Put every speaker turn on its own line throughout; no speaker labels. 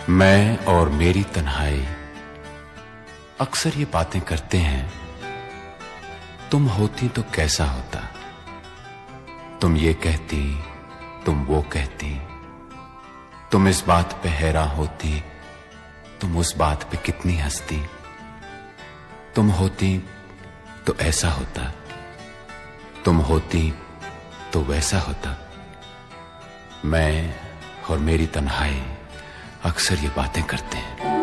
मैं और मेरी तन्हाई अक्सर ये बातें करते हैं, तुम होती तो कैसा होता। तुम ये कहती, तुम वो कहती, तुम इस बात पे हैरान होती, तुम उस बात पे कितनी हंसती। तुम होती तो ऐसा होता, तुम होती तो वैसा होता। मैं और मेरी तन्हाई अक्सर ये बातें करते हैं।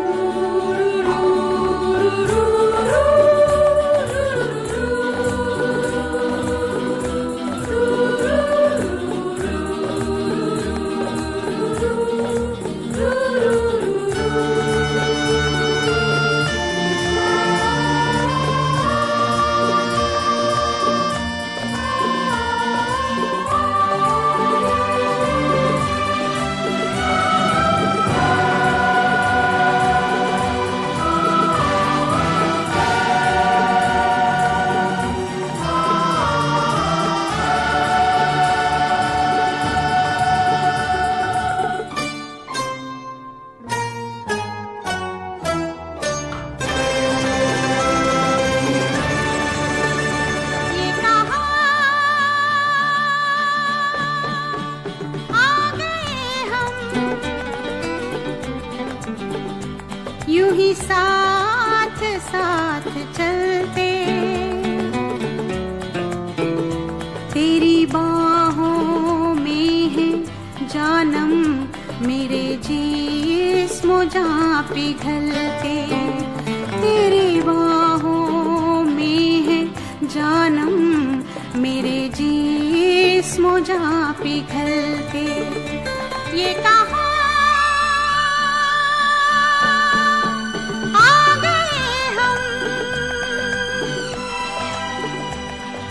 यूं ही साथ साथ चलते, तेरी बाहों में है जानम, मेरे जिस्म जां पिघलते। तेरी बाहों में है जानम, मेरे जिस्म जां पिघलते। ये कहा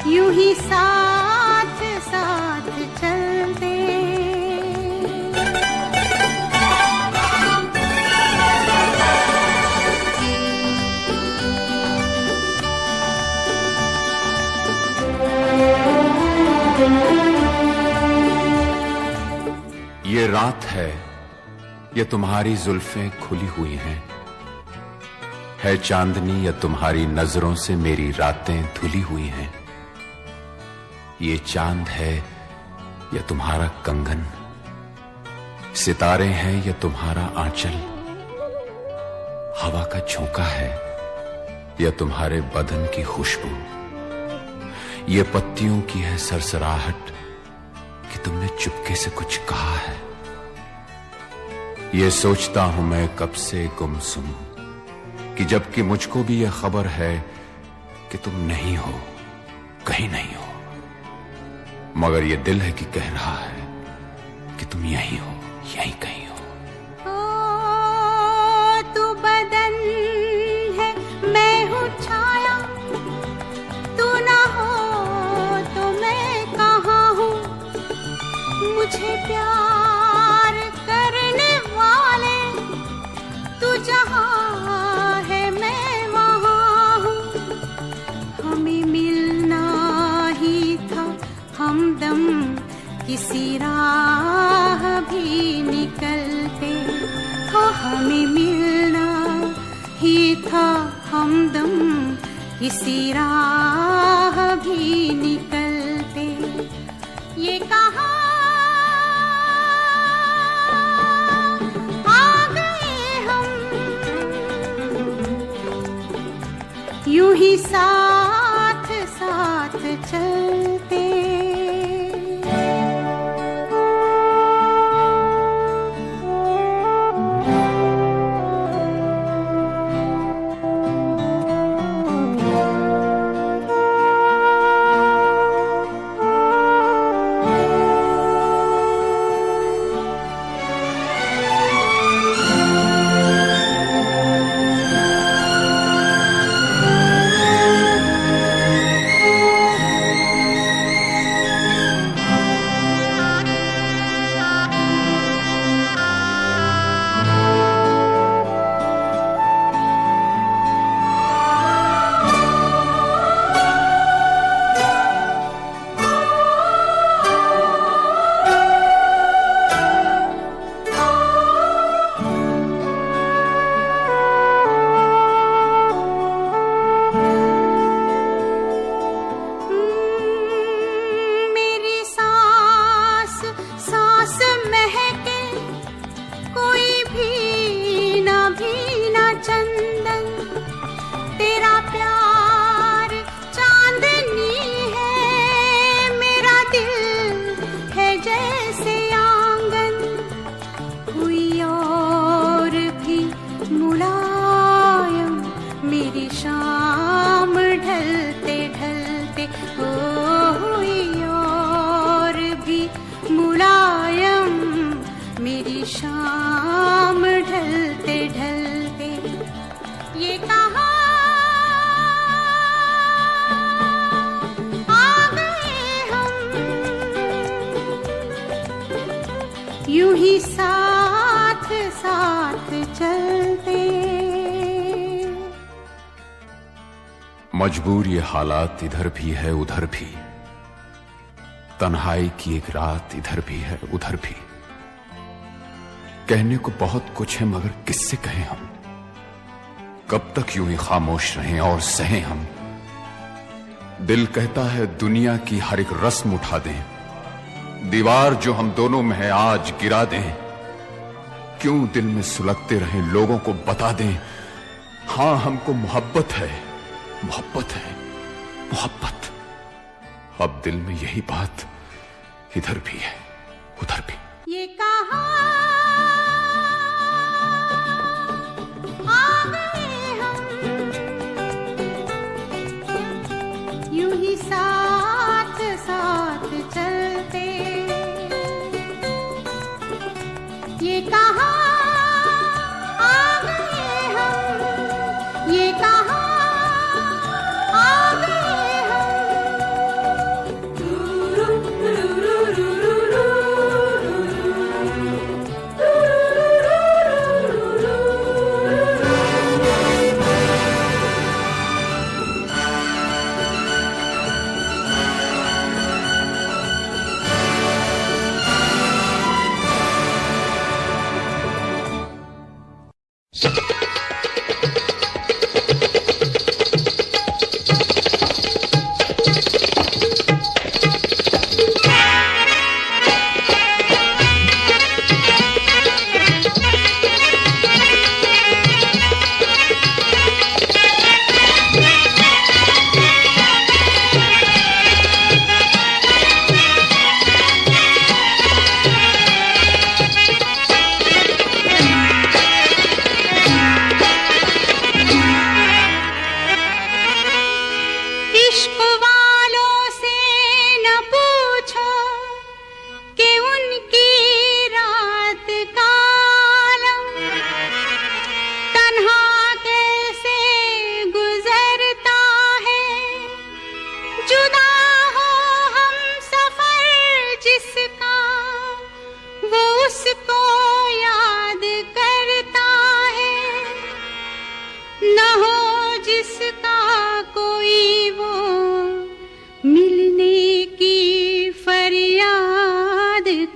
यूं ही साथ साथ चलते।
ये रात है, ये तुम्हारी जुल्फें खुली हुई हैं, है चांदनी या तुम्हारी नजरों से मेरी रातें धुली हुई हैं। ये चांद है या तुम्हारा कंगन, सितारे हैं या तुम्हारा आंचल, हवा का झोंका है या तुम्हारे बदन की खुशबू। ये पत्तियों की है सरसराहट कि तुमने चुपके से कुछ कहा है। ये सोचता हूं मैं कब से गुमसुम, कि जबकि मुझको भी यह खबर है कि तुम नहीं हो, कहीं नहीं हो, मगर ये दिल है कि कह रहा है कि तुम यहीं हो, यहीं कहीं हो।
तू बदन है, मैं हूँ छाया, तू ना हो तो मैं कहाँ हूँ। मुझे प्यार करने वाले तू जहाँ है मैं वहाँ हूँ। हमें मिलना ही था हमदम, किसी राह भी निकलते। हो हमें मिलना ही था हमदम, किसी राह भी निकलते। ये कहा आ गए हम, यूं ही साथ साथ चलते। शाम ढलते ढलते ये कहाँ आ गए हम, यूं ही साथ साथ चलते।
मजबूर ये हालात इधर भी है उधर भी, तन्हाई की एक रात इधर भी है उधर भी। कहने को बहुत कुछ है मगर किससे कहें हम, कब तक यूं ही खामोश रहें और सहें हम। दिल कहता है दुनिया की हर एक रस्म उठा दें, दीवार जो हम दोनों में है आज गिरा दें। क्यों दिल में सुलगते रहें, लोगों को बता दें हां हमको मोहब्बत है, मोहब्बत है, मोहब्बत। अब दिल में यही बात इधर भी है उधर भी।
ये कहाँ आ गए हम, यूं ही साथ साथ चलते। ये कहाँ आ गए हम, ये कहाँ आ गए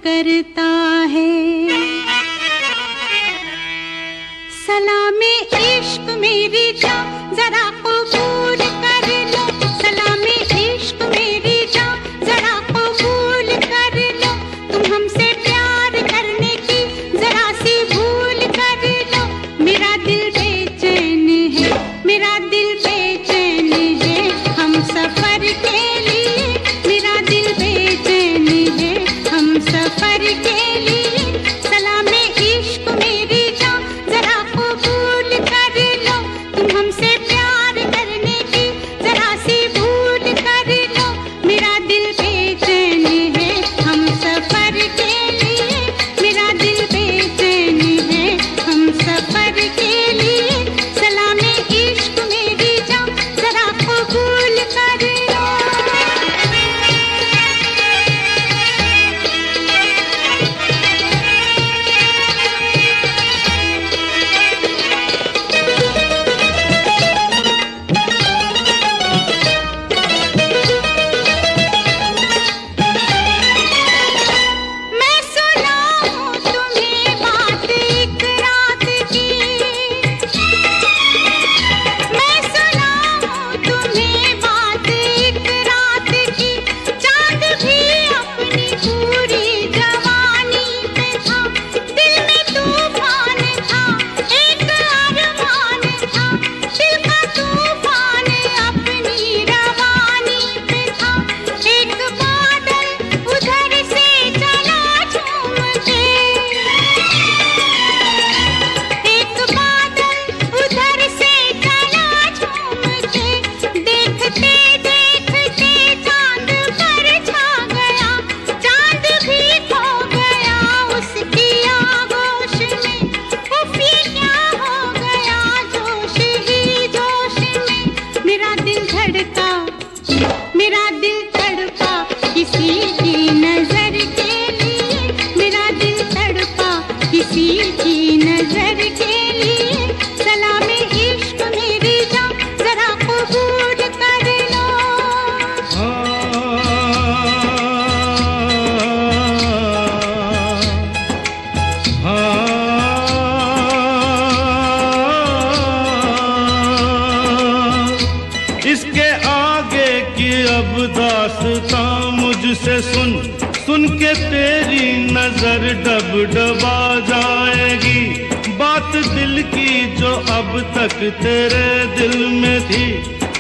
करता है। सलामे इश्क मेरी जान जरा कबूल कर लो, सलामे इश्क मेरी जान जरा कबूल कर लो। तुम हमसे प्यार करने की जरा सी भूल कर लो। मेरा दिल बेचैन है, मेरा दिल बेचैन है हम सफर के लिए। मेरा दिल बेचैन है हम सफर के लिए। सलामे इश्क मेरी जान जरा कबूल कर लो। तुम हमसे प्यार
ये तेरी नजर डब डबा जाएगी, बात दिल की जो अब तक तेरे दिल में थी,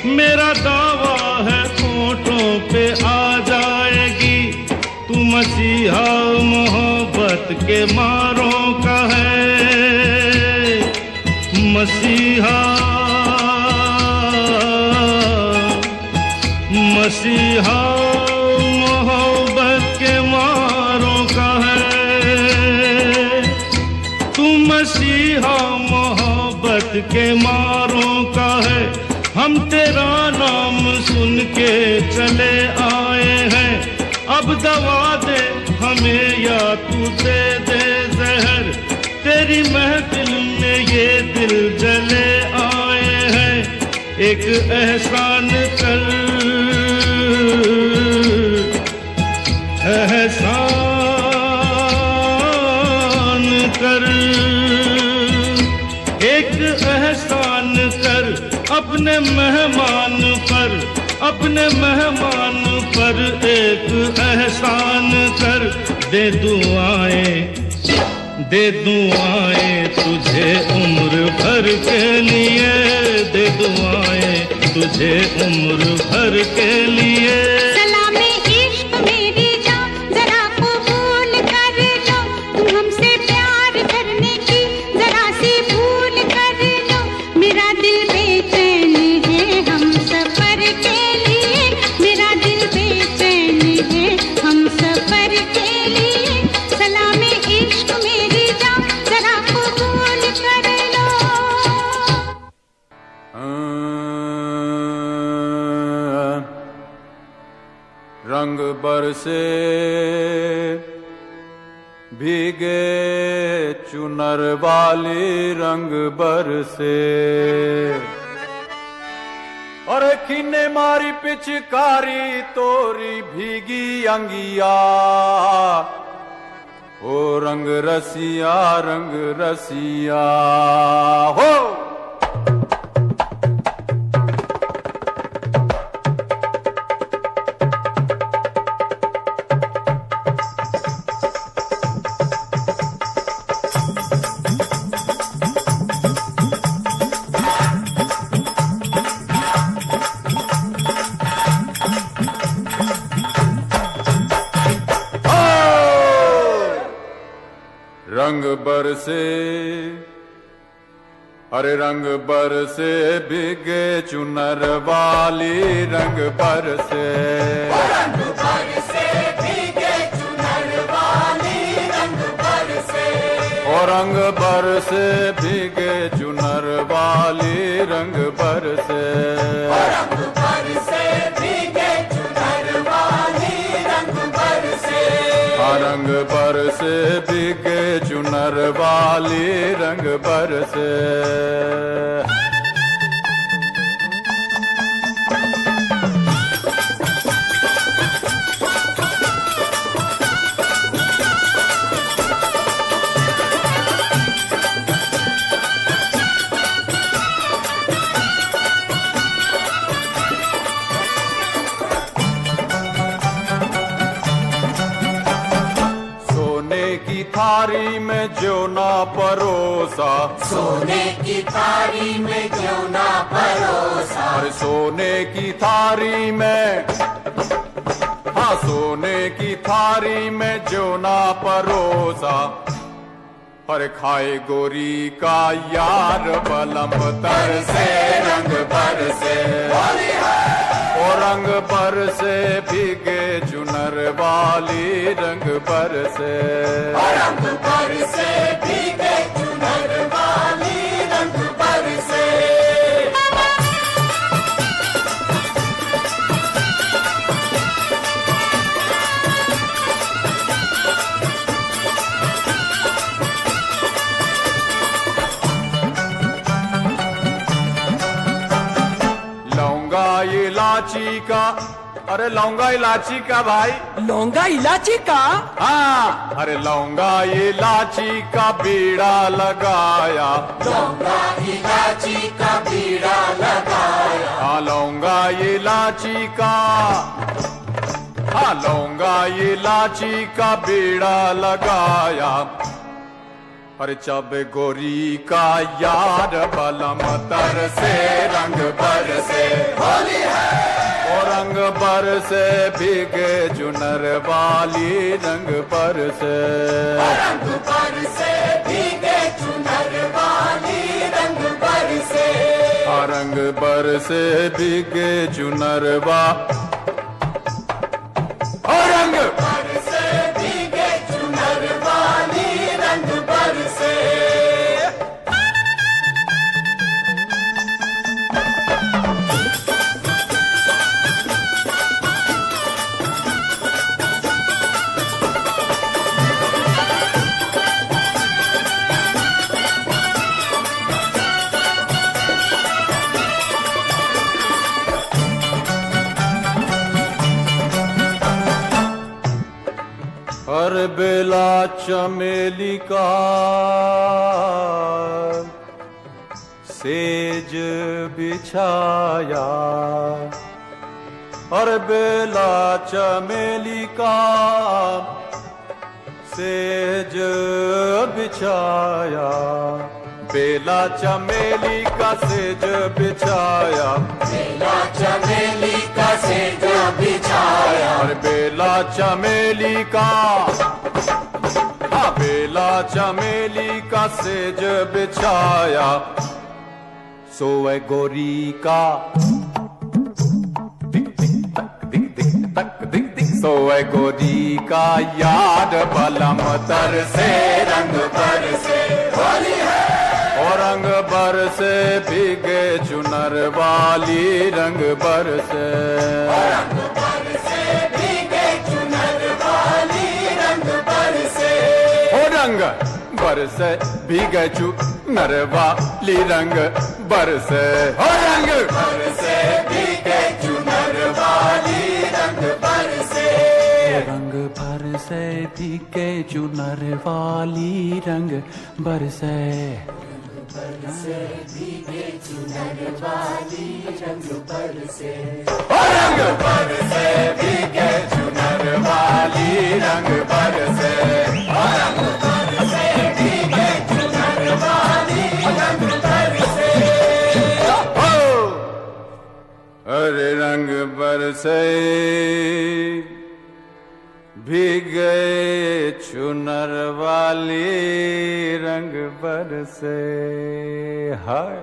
मेरा दावा है होठों पे आ जाएगी। तू मसीहा मोहब्बत के मारों का है, मसीहा मसीहा मोहब्बत के मारों का है। तू मसीहा मोहब्बत के मारों का है। हम तेरा नाम सुन के चले आए हैं, अब दवा दे हमें या तू दे दे जहर। तेरी महफिल में ये दिल जले आए हैं, एक एहसान कर, एहसान कर, एक एहसान कर अपने मेहमान पर, अपने मेहमान पर एक एहसान कर। दे दुआएं तुझे उम्र भर के लिए, दे दुआएं तुझे उम्र भर के लिए।
सलामे इश्क मेरी जान जरा कबूल कर लो, तुम हमसे प्यार करने की जरा सी भूल कर लो। मेरा दिल बेचैन है हम सफर के लिए, मेरा दिल बेचैन है हम सफर के लिए। सलामे इश्क मेरी जान जरा कबूल कर लो।
रंग बरसे भीगे चुनर वाली, रंग बरसे और खीने मारी पिचकारी तोरी भीगी अंगिया। ओ रंग रसिया हो। रंग बरसे, अरे रंग बरसे भीगे चुनर वाली, रंग बरसे,
रंग बरसे भीगे चुनर वाली, रंग बरसे,
ओ रंग बरसे भीगे चुनर वाली, रंग बरसे,
रंग बरसे भीगे चुनर वाली, रंग बरसे,
रंग बरसे भीगे चुनर वाली, रंग बरसे। थारी में जो ना परोसा,
सोने की थारी में जो ना परोसा,
अरे सोने की थारी में, हाँ सोने की थारी में जो ना परोसा। पर खाए गोरी का यार बलम तर से, रंग बरसे, ओ रंग बरसे भीगे चुनर वाली, रंग बरसे,
रंग बरसे भीगे चुनर वाली, रंग बरसे।
इलायची का, अरे लौंगा इलायची का भाई,
लौंगा इलायची का,
हाँ अरे लौंगा इलायची का बीड़ा लगाया,
लौंगा इलायची का बीड़ा लगाया,
हाँ लौंगा इलायची का, हाँ लौंगा इलाची का बीड़ा लगाया, अरे जब गोरी का यार बलम तर से रंग बरसे, होली है और रंग बरसे भीगे चुनर वाली रंग बरसे,
रंग बरसे भीगे चुनर वाली रंग बरसे,
रंग बरसे भीगे चुनर रंग
बरसे भीगे चुनर वाली रंग बरसे।
हर बेला चमेली का सेज बिछाया, हर बेला चमेली का सेज बिछाया, बेला चमेली का सेज बिछाया,
बेला चमेली का सेज बिछाया,
और बेला चमेली का, हाँ बेला चमेली का सेज बिछाया, सोए गोरी का दिक दिक तक दिक दिक तक दिक दिक, सोए गोरी का याद बलम तर से रंग बरसे, होली है और रंग बरसे भीगे चुनर वाली रंग बरसे,
रंग बरसे भीगे चुनर वाली रंग बरसे,
ओ रंग बरसे भीगे चुनर वाली रंग बरसे, ओ रंग
बरसे भीगे चुनर वाली रंग बरसे,
रंग बरसे भीगे चुनर वाली रंग बरसे,
बरसे भीगे चुनर वाली रंग बरसे,
रंग बरसे भीगे चुनर वाली रंग बरसे,
रंग बरसे भीगे चुनर वाली रंग बरसे,
अरे रंग बरसे भीगे चुनर वाली रंग बरसे, हाय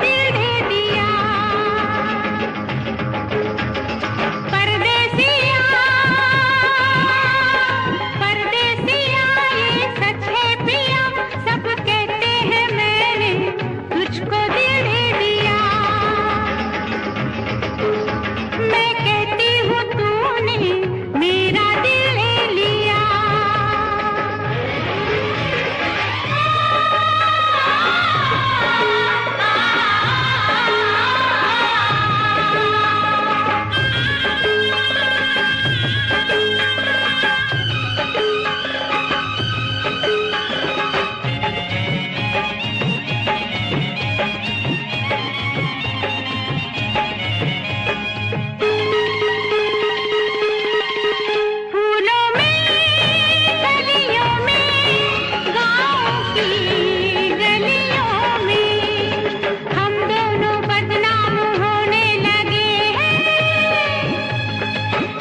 दिल दे दिया। परदेसिया परदेसिया ये सच है पिया, सब कहते हैं मैंने तुझको दिल दे दिया। मैं कहती हूँ तूने मेरा दिल ले लिया। फूलों में गलियों में गाँव की गलियों में हम दोनों बदनाम होने लगे हैं।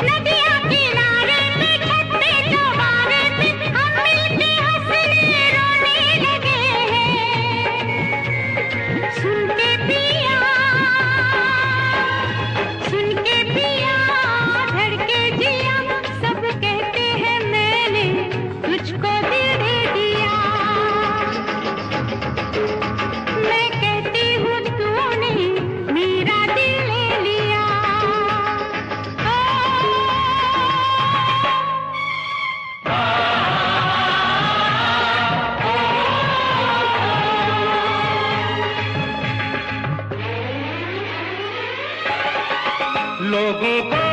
नदियाँ किनारे पे छत पे चौबारे पे हम मिलके हंसने रोने लगे हैं। सुन के पिया धड़के जिया, सब कहते हैं मैंने तुझको दिल दे दिया। मैं कहती हूँ तूने मेरा दिल ले लिया।
लोगों को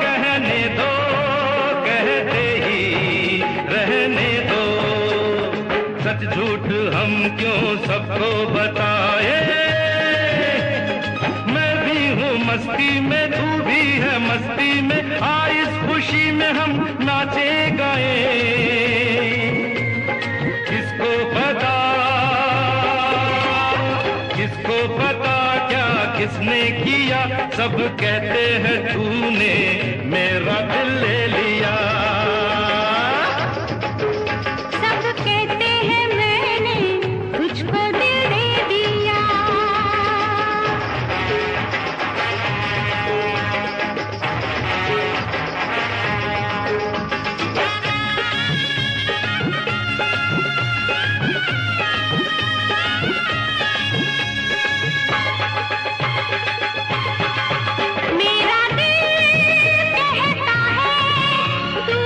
कहने दो, कहते ही रहने दो। सच झूठ हम क्यों सबको बताए। मैं भी हूँ मस्ती में, तू भी है मस्ती में। आ इस खुशी में हम नाचे गाए। किसको पता क्या किसने किया। सब कहते हैं तूने मेरा दिल ले लिया।
सब कहते हैं मैंने तुझको दिल दे दिया। मेरा दिल कहता है तू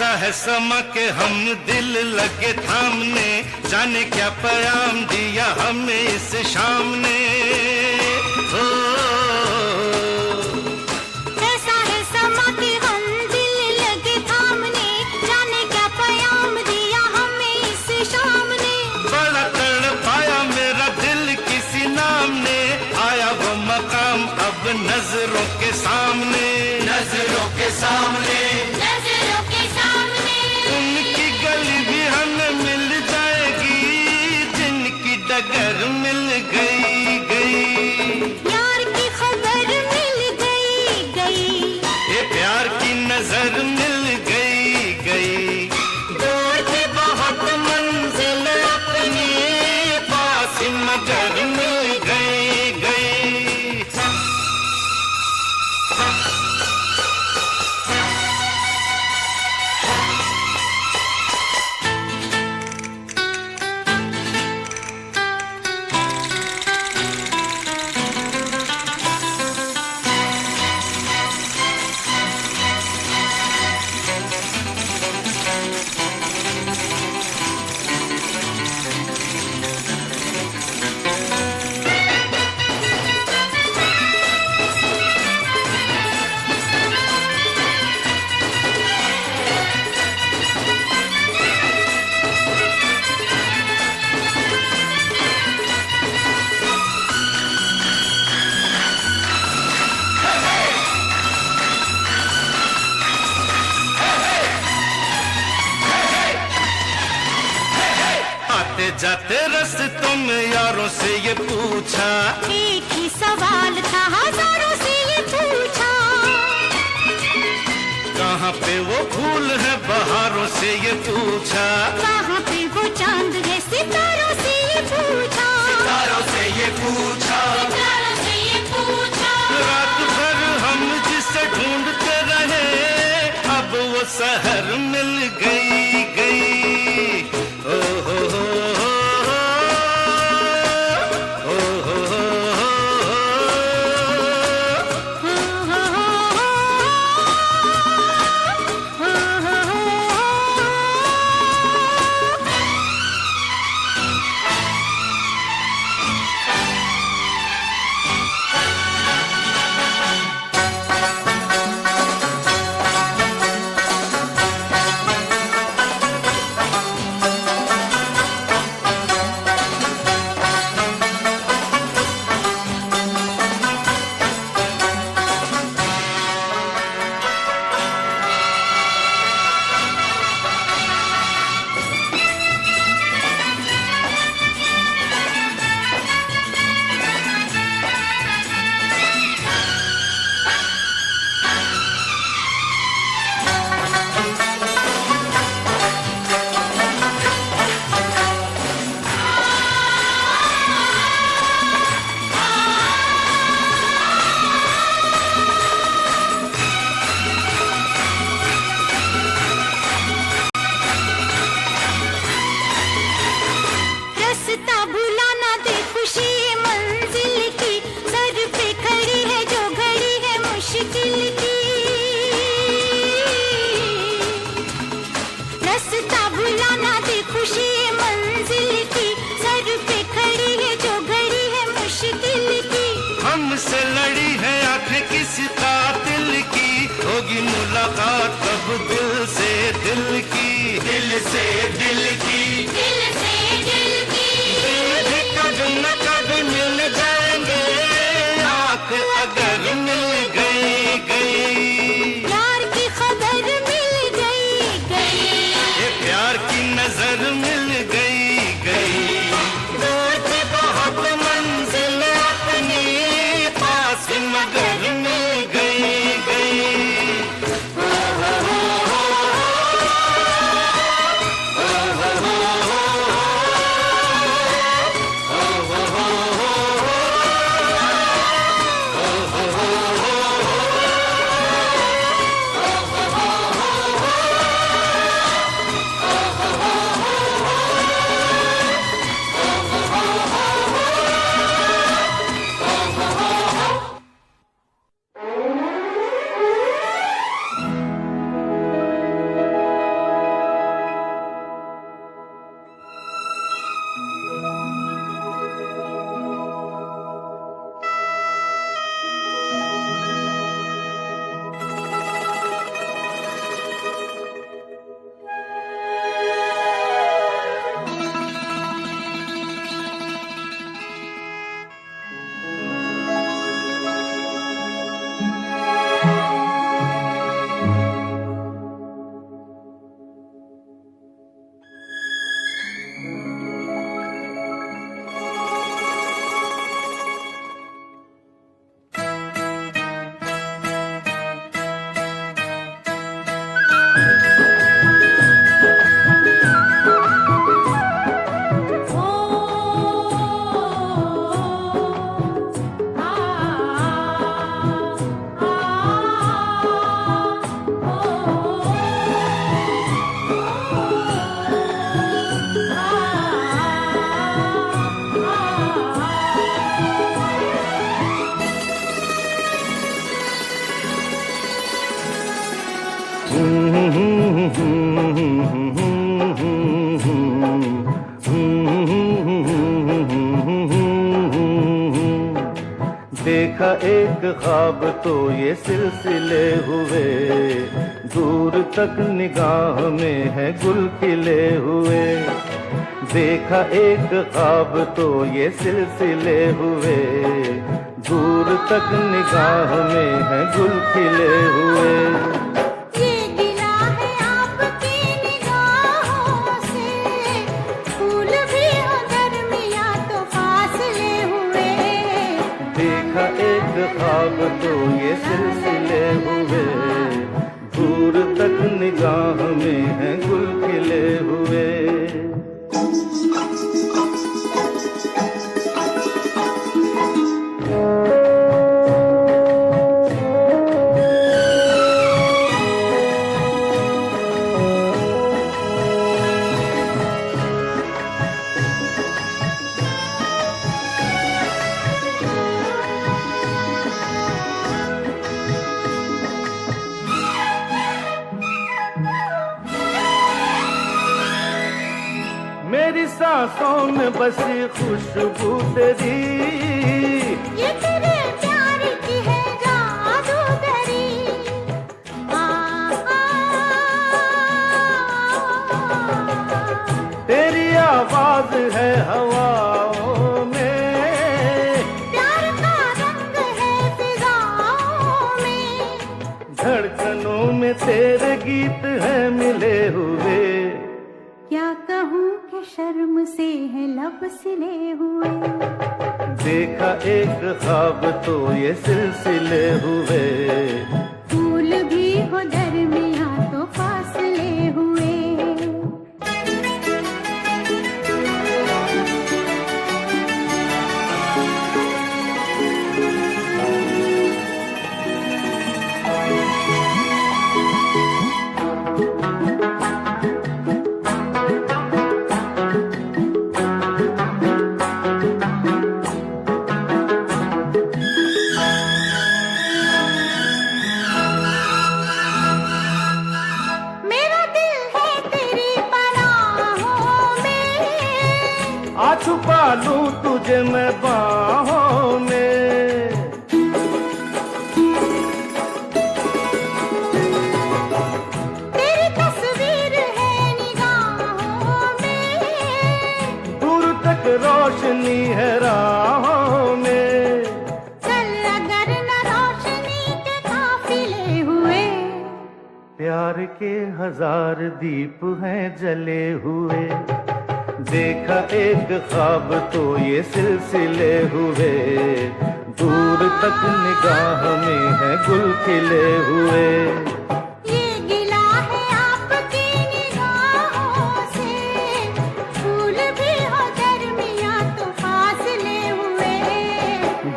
ऐसा है समा के हम दिल लगे थामने, जाने क्या पैगाम दिया हमें इस शाम ने।
ऐसा है समा के हम दिल लगे थामने, जाने क्या पैगाम दिया हमें इस शाम ने।
बड़ा तड़पाया मेरा दिल किसी नाम ने, आया वो मकाम अब नजरों के सामने,
नजरों के सामने, नजरों के सामने।
उनकी गली भी हमें मिल जाएगी, जिनकी डगर मिल गई गई।
यार की खबर मिल गई गई,
ये प्यार की नजर मिल गई गई। दूर थी बहुत मंजिल अपनी, पास मगर मिल गई गई। जाते रस्तों में यारों से ये पूछा,
एक ही सवाल था हजारों से ये पूछा।
कहाँ पे वो फूल है बहारों से ये पूछा,
कहाँ पे वो चांद है सितारों से ये पूछा।
सितारों से ये पूछा, सितारों से ये पूछा।
रात भर हम जिसे ढूंढते रहे, अब वो शहर मिल गई गई। ओ हो हमसे लड़ी है आंखें किसी कातिल की, होगी मुलाकात कब दिल से दिल की,
दिल से दिल की, दिल से दिल की।
दिल भी कभी न कभी मिल जाएंगे, आंख अगर मिल गई गई।
यार की खबर मिल गई गई,
ये प्यार की नजर मिल गई गई। दूर थी बहुत मंजिल अपनी, पास मगर मिल गई गई। ओ हो हो हो, ओ हो हो हो। देखा एक ख्वाब तो ये सिलसिले हुए, दूर तक निगाह में है गुल खिले हुए। देखा एक ख्वाब तो ये सिलसिले हुए, दूर तक निगाह में है गुल खिले हुए।
ये गिला है आपकी निगाहों से, फूल भी हो दरमियां तो फासले हुए।
देखा एक ख्वाब तो ये सिलसिले हुए, दूर तक निगाह में है गुल खिले हुए। मेरी सांसों में बसी खुशबू तेरी,
ये तेरे प्यार की है जादूगरी।
तेरी आवाज है हवाओं में,
प्यार का रंग है फिजाओं में।
धड़कनों में तेरे गीत है मिले हुए।
क्या कहूँ कि शर्म से है लब सिले हुए।
देखा एक ख्वाब तो ये सिलसिले हुए,
फूल भी हो दरमियां तो फासले हुए।
आ छुपा लूं तुझे मैं बाहों में।
तेरी तस्वीर है निगाहों में,
दूर तक रोशनी है राहों में।
चल अगर न रोशनी के काफिले हुए।
प्यार के 1000 दीप हैं जले हुए। देखा एक ख्वाब तो ये सिलसिले हुए, दूर तक निगाह में है गुल खिले हुए।
ये गिला है आपकी निगाहों से, फूल भी हो दरमियां तो फासले हुए।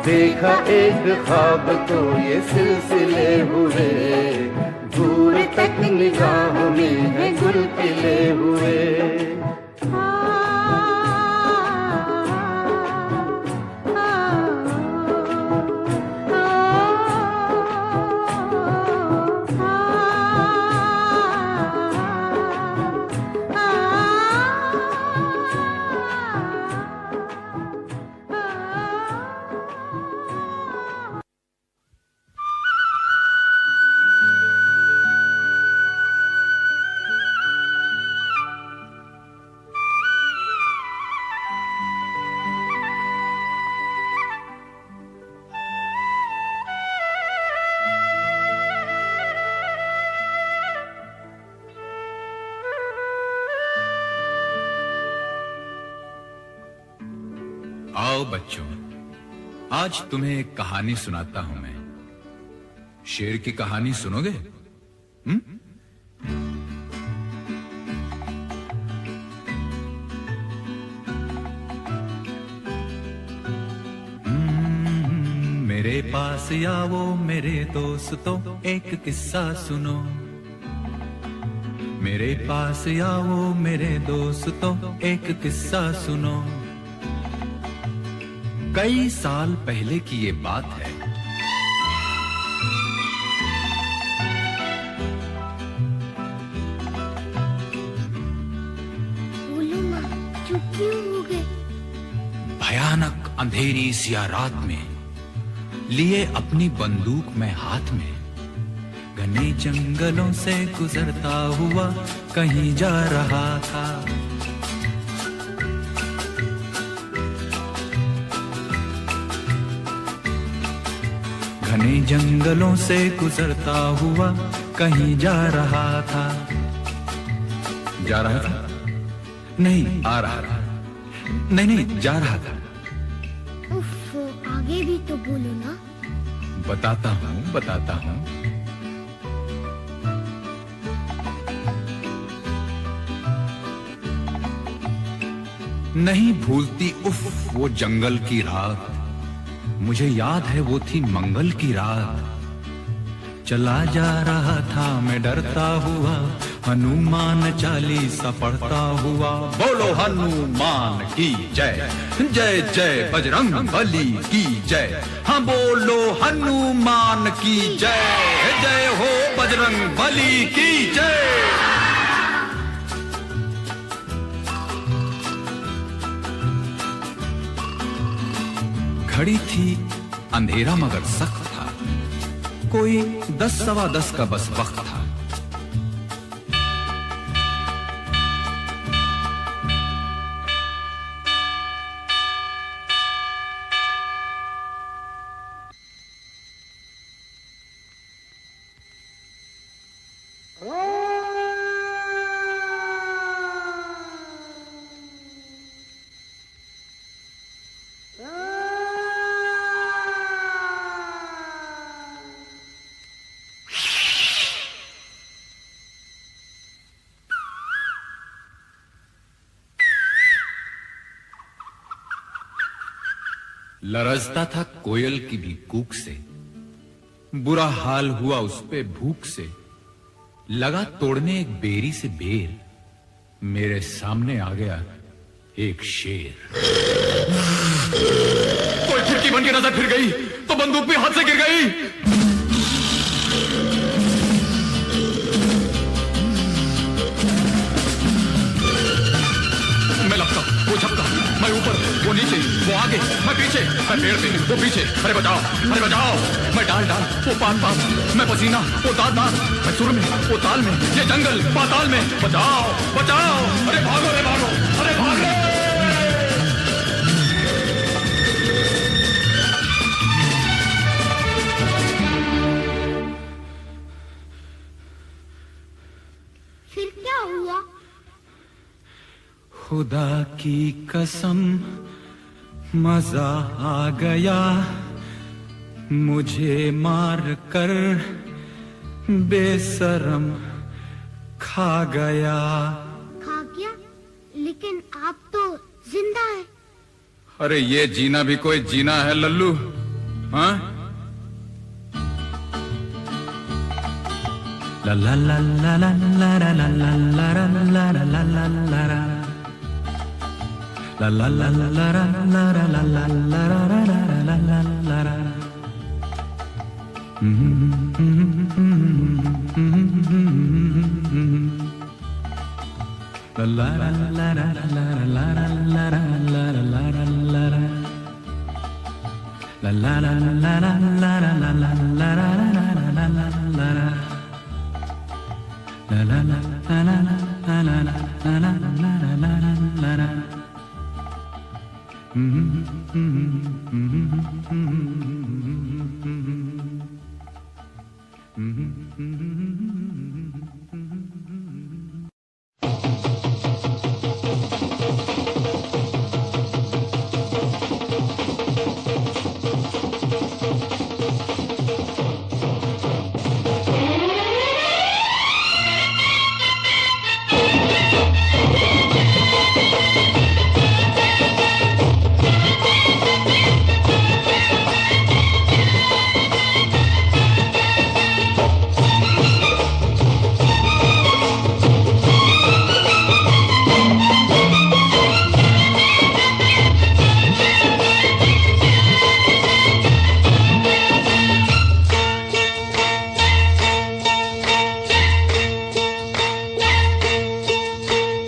देखा एक ख्वाब तो ये सिलसिले हुए, दूर तक निगाह में है गुल खिले हुए।
आओ बच्चों, आज तुम्हें एक कहानी सुनाता हूं मैं। शेर की कहानी सुनोगे? मेरे पास आओ मेरे दोस्तों, एक किस्सा सुनो। मेरे पास आओ मेरे दोस्तों, एक किस्सा सुनो। कई साल पहले की ये बात है। अंधेरी सिया रात में लिए अपनी बंदूक में हाथ में, घने जंगलों से गुजरता हुआ कहीं जा रहा था। घने जंगलों से गुजरता हुआ कहीं जा रहा था। जा रहा था? नहीं, आ रहा था। नहीं, जा रहा था।
उफ, आगे भी तो बोलो ना।
बताता हूँ। नहीं भूलती उफ वो जंगल की रात, मुझे याद है वो थी मंगल की रात। चला जा रहा था मैं डरता हुआ, हनुमान चालीसा पढ़ता हुआ। बोलो हनुमान की जय, जय जय बजरंग बली की जय। हाँ बोलो हनुमान की जय, जय हो बजरंग बली की जय। घड़ी थी अंधेरा मगर सख्त था, कोई 10 सवा 10 का बस वक्त था। लरजता था कोयल की भी कूक से, बुरा हाल हुआ उस पे भूख से। लगा तोड़ने एक बेरी से बेर, मेरे सामने आ गया एक शेर। कोई खिड़की बन के नजर फिर गई तो बंदूक भी हाथ से गिर गई। मैं लपका, वो झपका, मैं ऊपर, वो नीचे, वो आगे, मैं पीछे, मैं पेड़ पे, वो पीछे। अरे बचाओ, अरे बचाओ। मैं डाल डाल, वो पान पान, मैं पसीना, वो दाद दाद, मैं सुर में, वो ताल में, ये जंगल पाताल में। बचाओ, बचाओ। अरे भागो, अरे भागो, अरे भागो।
फिर क्या हुआ?
खुदा की कसम मजा आ गया, मुझे मार कर बेशरम खा गया।
खा गया? लेकिन आप तो जिंदा है।
अरे ये जीना भी कोई जीना है लल्लू, हाँ? ला ला ला ला ला ला ला ला ला ला ला ला ला ला ला ला La la la la la la la la la la la la la la la. La la la la la la la la la la la la la la. La la la la la la la la la la la la la la. La la la la la la la la la la la.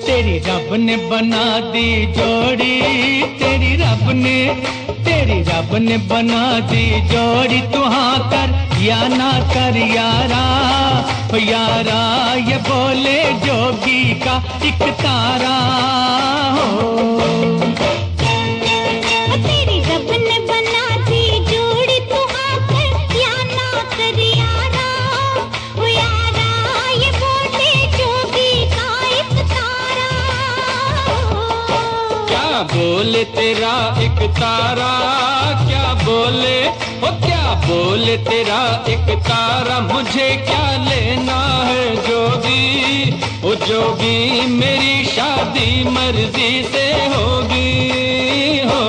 तेरी रब ने बना दी जोड़ी, तेरी रब ने तेरी रब ने बना दी जोड़ी, तू हाँ कर या ना कर यारा, ओ यारा ये बोले जोगी का एक तारा हो।
तेरी रब ने बना दी जोड़ी, तू हाँ कर या ना कर यारा, ओ यारा ये बोले जोगी का एक तारा हो।
क्या बोले तेरा एक तारा, क्या बोले ओ क्या बोले तेरा एक तारा, मुझे क्या लेना है जोगी, ओ जोगी मेरी शादी मर्जी से होगी हो।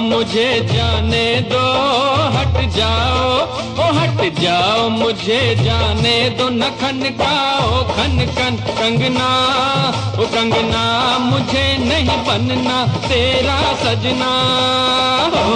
मुझे जाने दो, हट जाओ ओ हट जाओ, मुझे जाने दो, न खनकाओ खन खन कंगना, ओ कंगना मुझे नहीं बनना तेरा सजना हो।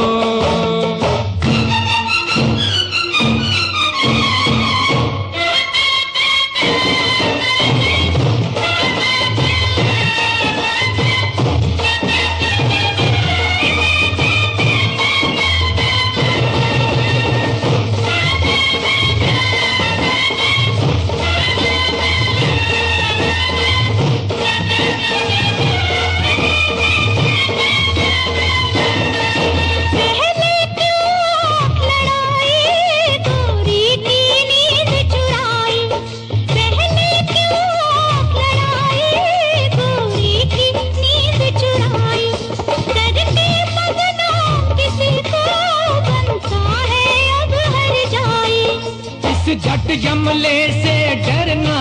झट जमले से डरना,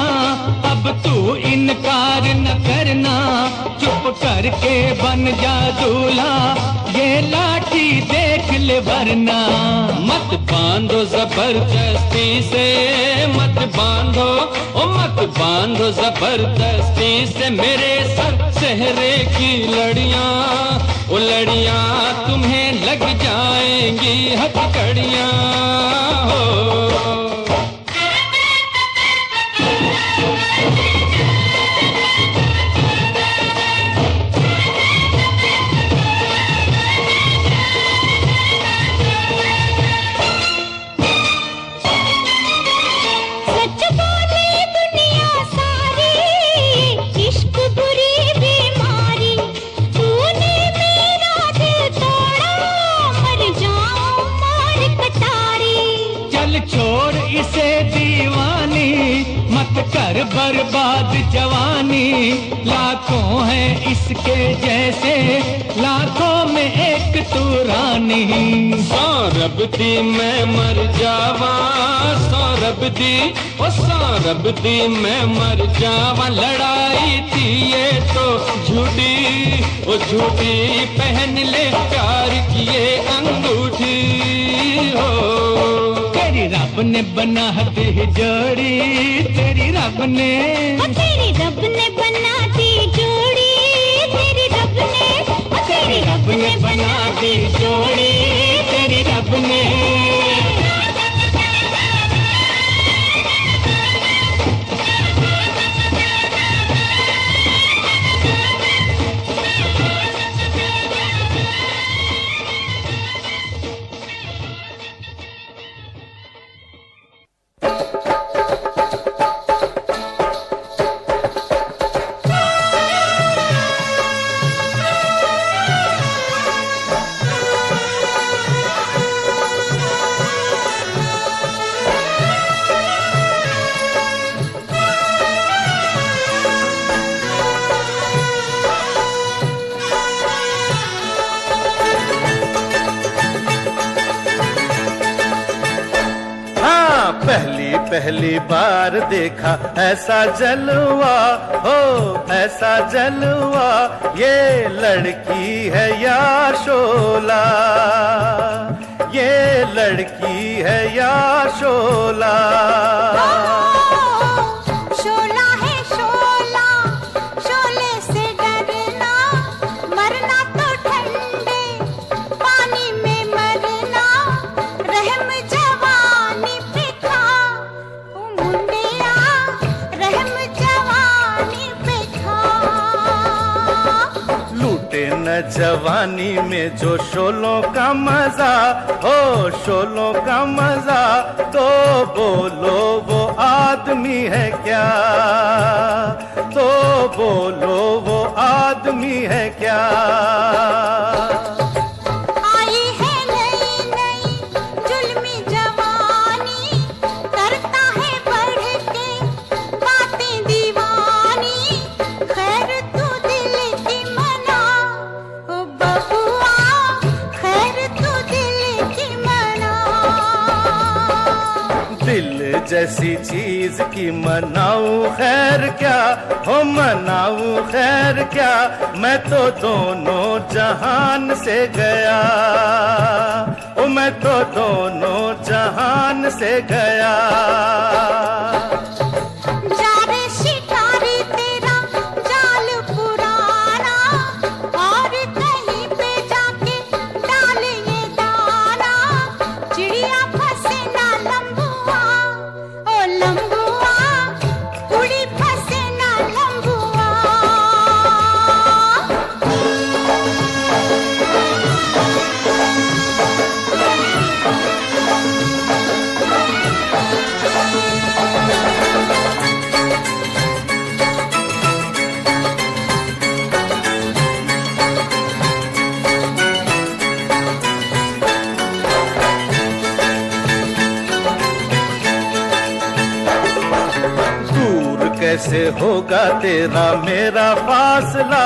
अब तू इनकार न करना, चुप करके बन जा दूल्हा, ये लाठी देख ले वरना। मत बांधो जबरदस्ती से, मत बांधो ओ मत बांधो जबरदस्ती से, मेरे सर सेहरे की लड़ियां, ओ लड़ियां तुम्हें लग जाएंगी हथकड़ियां हो। छोड़ इसे दीवानी, मत कर बर्बाद जवानी, लाखों हैं इसके जैसे, लाखों में एक तू रानी। सौरभ दी मैं मर जावा, सौरभ दी ओ सौरभ दी मैं मर जावा, लड़ाई थी ये तो झूठी, ओ झूठी पहन ले प्यार की ये अंगूठी हो। तेरी रब ने बना दी जोड़ी, तेरी रब ने बना दी जोड़ी, तेरी रब ने बना दी जोड़ी, तेरी रब ने।
पहली पहली बार देखा ऐसा जलवा, हो ऐसा जलवा, ये लड़की है या शोला, ये लड़की है या शोला।
शोला है शोला, शोले से डरना, मरना तो ठंडे पानी में मरना, रहम जवानी पे खा ओ मुंडिया, रहम जवानी पे खा।
लूटे न जवानी में जो शोलों का मजा, हो शोलों का मजा, तो बोलो वो आदमी है क्या, तो बोलो वो आदमी है क्या।
आई है नई नई जुल्मी जवानी, करता है बढ़ के बातें दीवानी, खैर तू दिल की मना ओ बबुआ, खैर तू दिल की मना।
दिल जैसी चीज की मनाऊं खैर क्या, हो मनाऊं खैर क्या, मैं तो दोनों जहान से गया, ओ मैं तो दोनों जहान से गया।
जा रे शिकारी तेरा जाल पुराना, और कहीं पे जाके डाल ये दाना, चिड़िया फंसे ना लंबुआ ओ लंबुआ, कुड़ी फंसे ना लंबुआ।
दूर कैसे होगा तेरा मेरा फासला,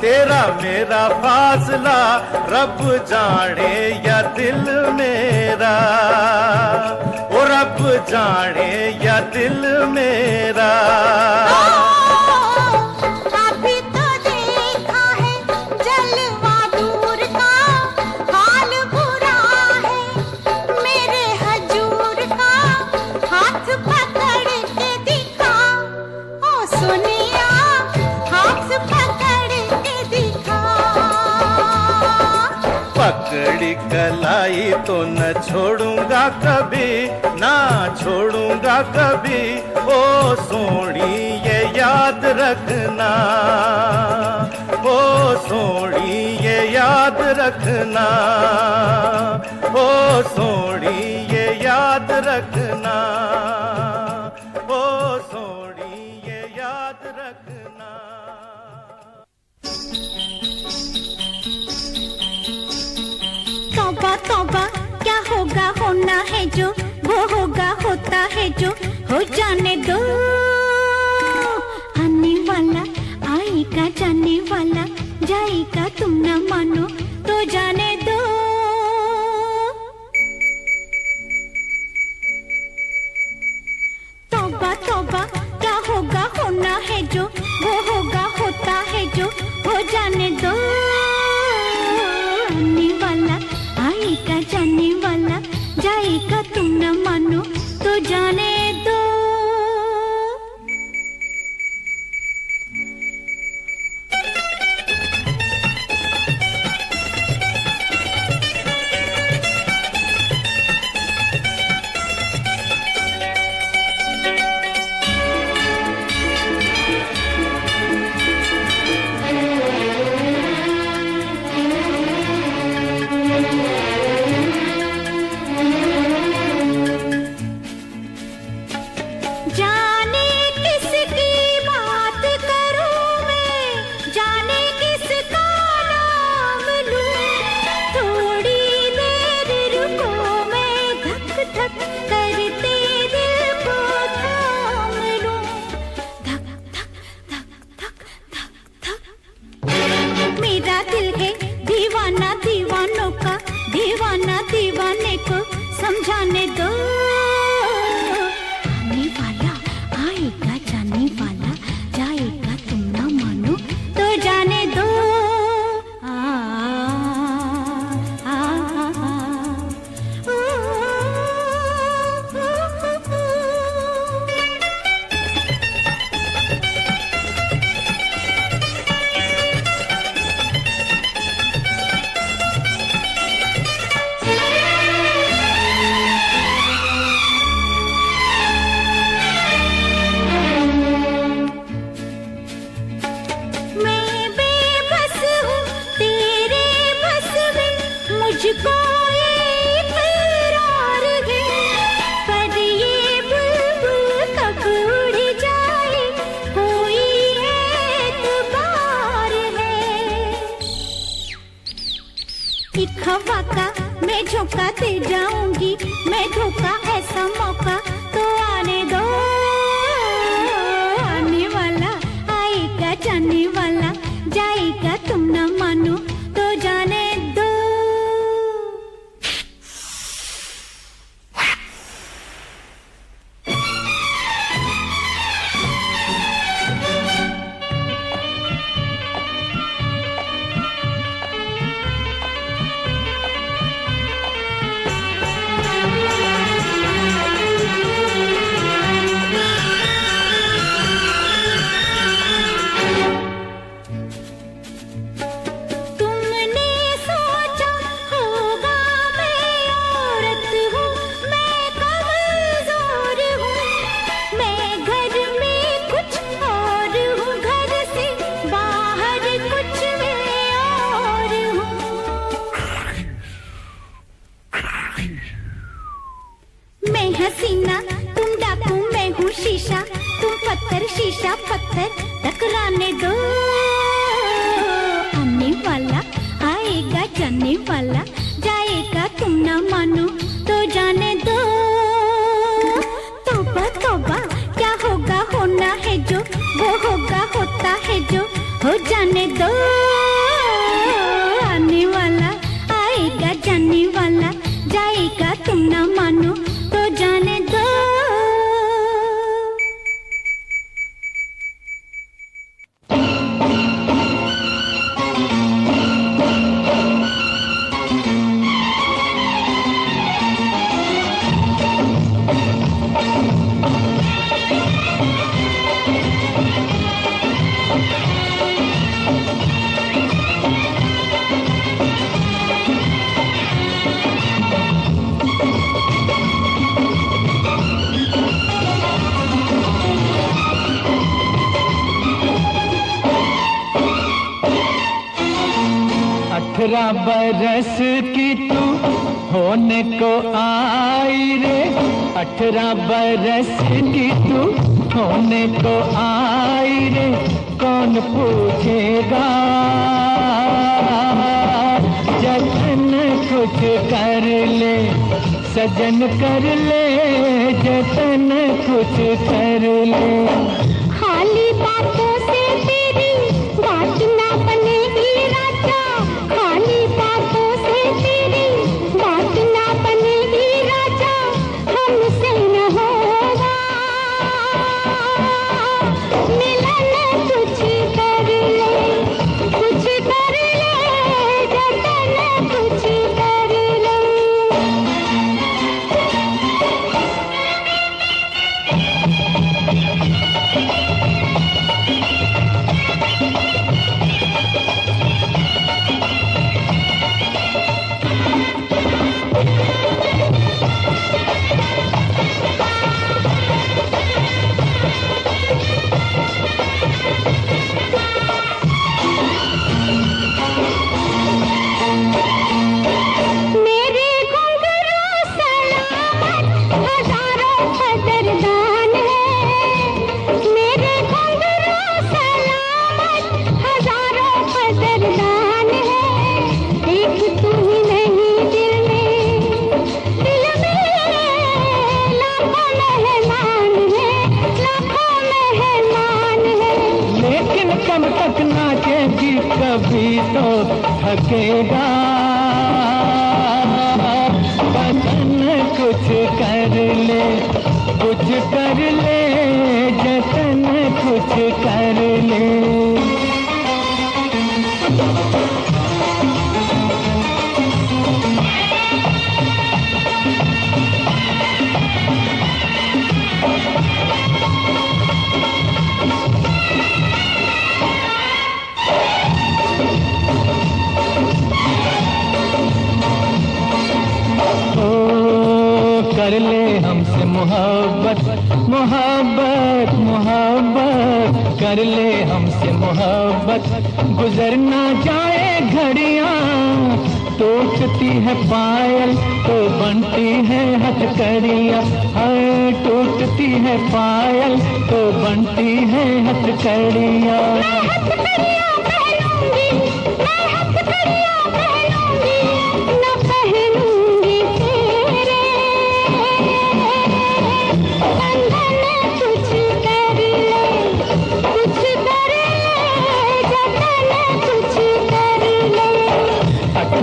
तेरा मेरा फासला, रब जाने या दिल मेरा, ओ रब जाने या दिल मेरा।
अभी तो देखा है जलवा दूर का, हाल बुरा है मेरे हजूर का, हाथ पकड़ के दिखा ओ सोनिया, हाथ पकड़ के दिखा।
पकड़ी कलाई तो न छोड़ूंगा कभी, ना छोड़ूंगा कभी, ओ सोनी ये याद रखना, ओ सोनी ये याद रखना, ओ सोनी ये याद रखना, ओ सोनी ये याद रखना।
तौबा तौबा क्या होगा होना है जो, वो होगा होता है जो, हो जाने दो। आने वाला आएगा, जाने वाला जाएगा, तुम न मानो तो जाने दो। तौबा तौबा क्या होगा होना है जो, वो होगा होता है जो, हो जाने दो। आने वाला आएगा, जाने वाला जाएगा, तुम न मानो तो जाने दो। समझाने दो झोंका दे जाऊंगी मैं धोखा, ऐसा मौका तो आने दो। आने वाला आएगा, जाने वाला जाएगा, तुम न मानो तो जाने दो। हसीना तुम डाकू, मैं हूँ शीशा, तुम पत्थर, शीशा पत्थर, टकराने दो। आने वाला आएगा, जाने वाला जाएगा, तुम ना मानो तो जाने दो। तौबा तौबा क्या होगा, होना है जो वो होगा, होता है जो हो जाने दो। आने वाला आएगा, जाने वाला जाएगा, तुम ना मानो तो जाने दो।
अठारह बरस की तू होने को आई रे, 18 बरस की तू होने को आई रे, कौन पूछेगा जतन कुछ कर ले, सजन कर ले जतन कुछ कर ले।
खाली बातों से तेरी बात ना बनेगी राजा, खाली बातों से तेरी बात ना बनेगी राजा, हमसे न होगा मिलन, कुछ कर ले, कुछ कर ले जतन कुछ कर ले। मेरे घुंघरू सलामत हजारों कदरदान है, मेरे घुंघरू सलामत हजारों कदरदान है, एक तू ही नहीं दिल में लाखों मेहमान है, लाखों मेहमान है।
लेकिन कब तक नाचेगी, कभी तो थकेगा, बदन कुछ कर ले, कुछ कर ले जतन कुछ कर ले। कर ले हमसे मोहब्बत, मोहब्बत, मोहब्बत, कर ले हमसे मोहब्बत, गुजर ना जाए घड़ियां, टूटती है पायल तो बनती है हथकड़ियां, हाय टूटती है पायल तो बनती है हथकड़ियां।
हथकड़ियां पहनूंगी, मैं हथकड़ियां पहनूंगी, न पहनूंगी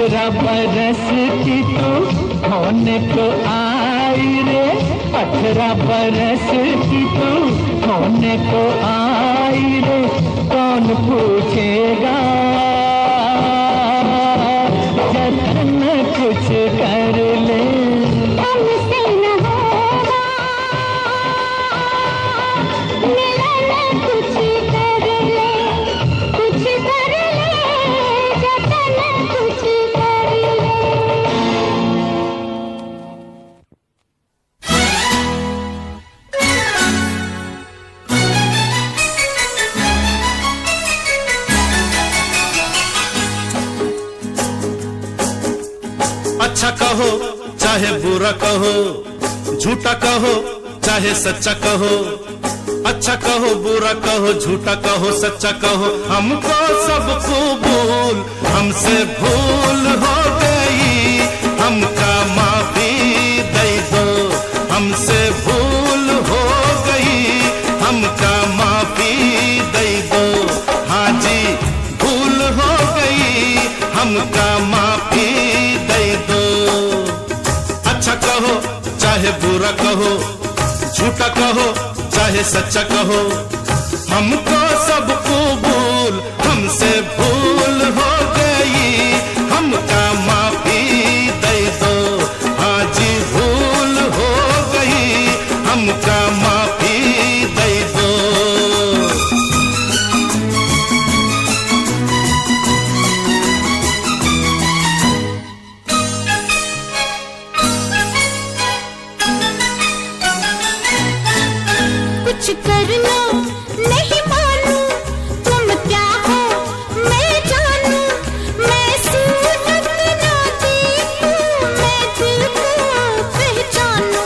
18 बरस की तू होने को आई रे, 18 बरस की तू होने को आई रे, कौन पूछेगा जतन कुछ कर ले,
हमसे न होगा मिलन कुछ कर ले, कुछ कर ले जतन कुछ कर ले।
अच्छा कहो चाहे बुरा कहो, झूठा कहो चाहे सच्चा कहो, अच्छा कहो बुरा कहो झूठा कहो सच्चा कहो, हमको सब कबूल, हमसे भूल हो गई, हमका माफी दे दो, हमसे भूल हो गई, हमका माफी दे दो, हाँ जी भूल हो गई, हमका माफी दे दो। अच्छा कहो चाहे बुरा कहो, झूठा कहो चाहे सच्चा कहो, हमको सब कबूल, हमसे भूल हो गई, हमका माफी दे दो, हाँ जी भूल हो गई, हमका माफी दे दो।
कुछ कर लो नहीं मानू, तुम क्या हो मैं जानू, मैं सूरत ना देखूं, मैं दिल को पहचानू,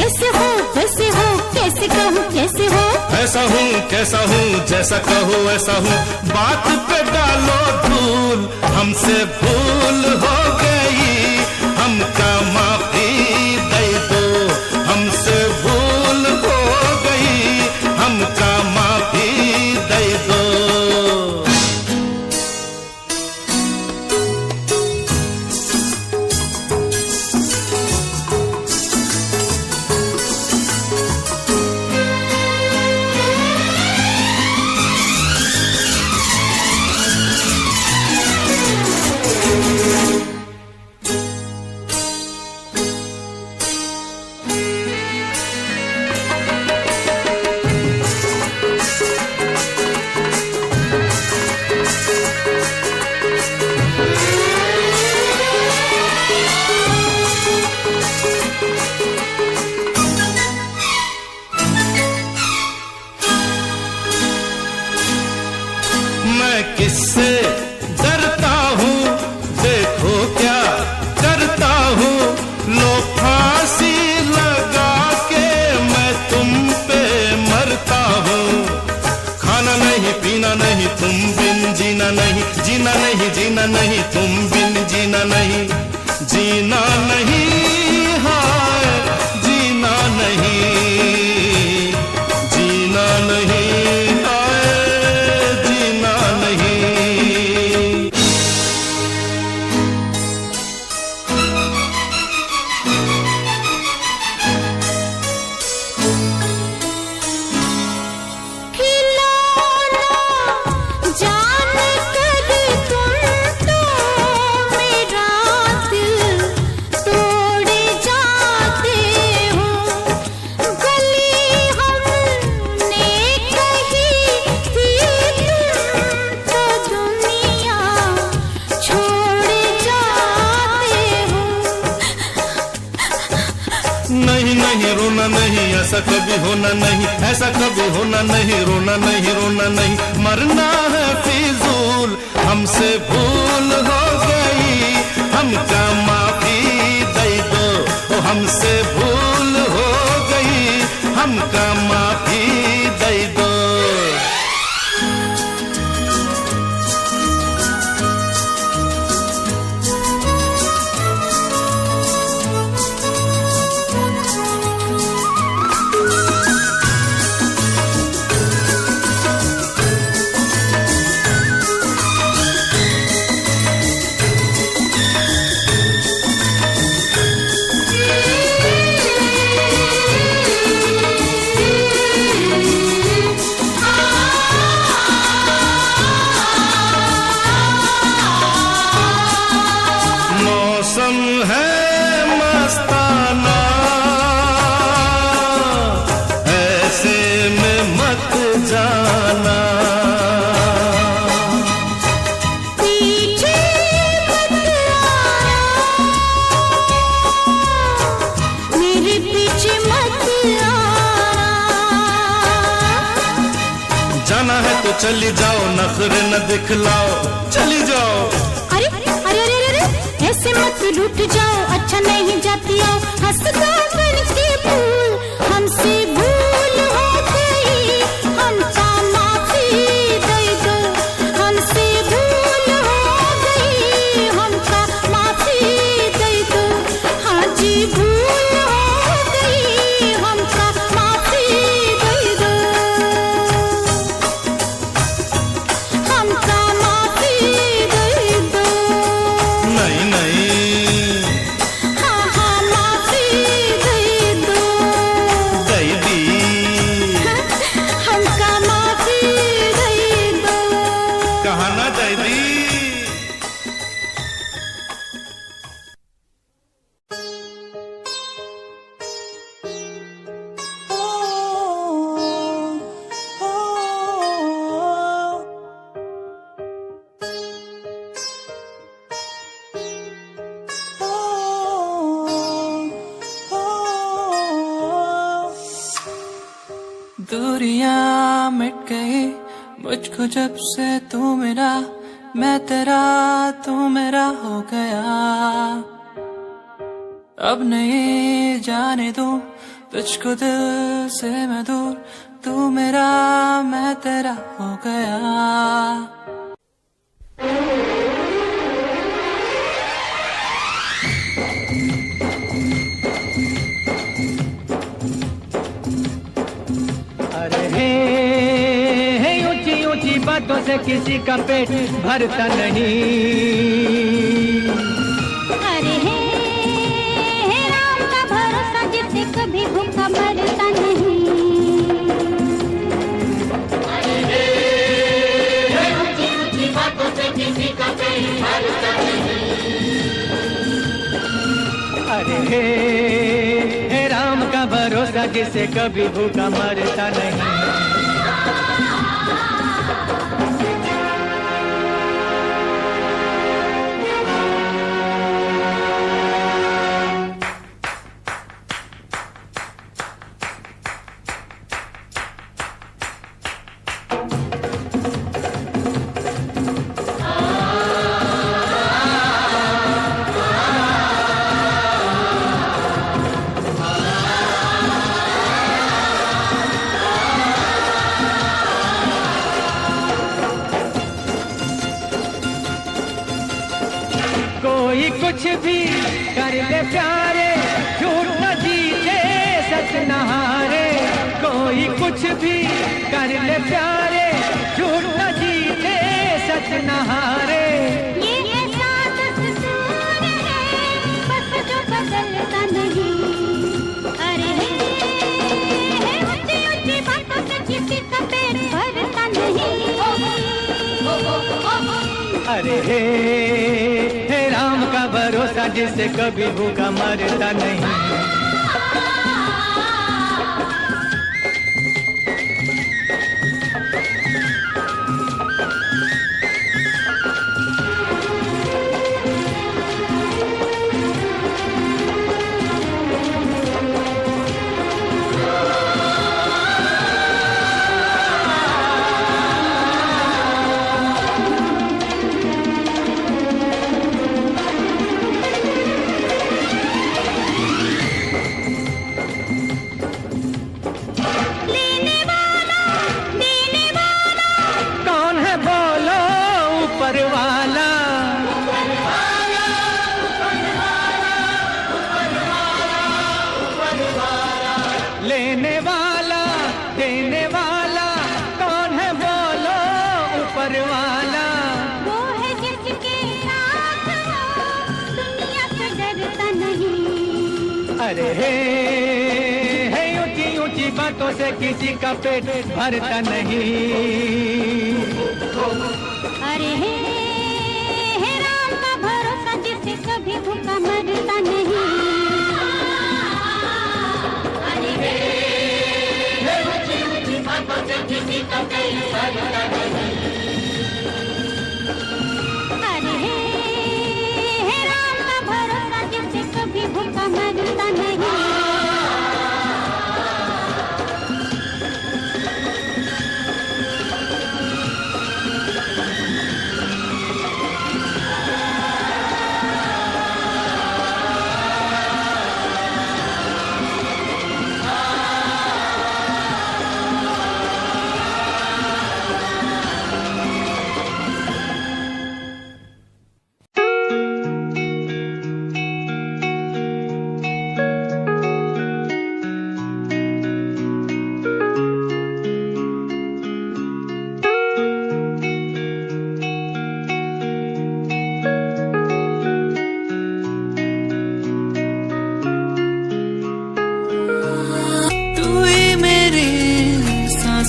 ऐसे हो वैसे हो कैसे कहूँ कैसे हो,
ऐसा हूँ कैसा हूँ जैसा कहो ऐसा हूँ, बात पे डालो धूल, हमसे भूल हो गई, हमका माफी दे दो, हमसे भूल हो गई, हमका माफी दे दो। मैं किससे डरता हूँ देखो क्या करता हूँ, लो फांसी लगा के मैं तुम पे मरता हूँ, खाना नहीं पीना नहीं तुम बिन जीना नहीं, जीना नहीं जीना नहीं तुम बिन जीना नहीं, जीना नहीं हाय जीना नहीं, जीना नहीं हाय जीना नहीं।
खिलौना जान कर तुम तो मेरा दिल तोड़े जाते हो, गली हमने कही थी तुम तो दुनिया छोड़ जाते हो।
नहीं नहीं रोना नहीं, ऐसा कभी होना नहीं, ऐसा कभी होना नहीं, रोना नहीं रोना नहीं, मरना है फिजूल, हमसे भूल हो गई, हमका माफी दे दो, ओ हमसे भूल हो गई, हमका माफी दे दो।
मेरे बीच मत आना।
जाना है तो चली जाओ, नखरे न दिखलाओ, चली जाओ।
अरे अरे अरे अरे ऐसे मत रूठ जाओ, अच्छा नहीं जाती आओ। हंसता बन के भूल हमसे भूल हो गई, हमका माफी दे दो। हमसे भूल हो गई, हमका माफी दे दो। हाँ जी भूल हो गई, हमका माफी दे दो। हमका माफी दे दो।
नहीं नहीं,
हाँ हाँ माफी दे दो।
दे दी।
हमका माफी दे दो।
कहा ना दे दी।
दूरियां मिट गई मुझको जब से तू मेरा, मैं तेरा तू मेरा हो गया। अब नहीं जाने दूं तुझको दिल से मैं दूर, तू मेरा मैं तेरा हो गया।
अरे हे ऊंची ऊंची बातों से किसी का पेट भरता नहीं।
अरे हे राम का भरोसा जिसे कभी भूखा मरता नहीं।
ऊंची ऊंची बातों से किसी का पेट भरता नहीं।
अरे हे राम का भरोसा जिसे कभी भूखा मरता नहीं। कोई कुछ भी कर ले प्यारे, झूठ न जीते सच न हारे। कोई कुछ भी कर ले प्यारे, झूठ न जीते सच न हारे।
ये ऐसा दस्तूर है बस जो बदलता नहीं। अरे हे ऊंची ऊंची बातों से किसी का पेट भरता नहीं।
अरे हे राम का भरोसा जिसे कभी भूखा मरता नहीं। लेने वाला देने वाला कौन है बोलो ऊपर वाला।
वो है जिसके साथ हो दुनिया से डरता नहीं।
अरे हे ऊंची ऊंची बातों से किसी का पेट भरता नहीं।
अरे हे राम का भरोसा जिसे कभी भूखा मरता नहीं।
किसी का पेट भरता नहीं।
अरे हे राम का भरोसा जिसे कभी भूखा मरता नहीं।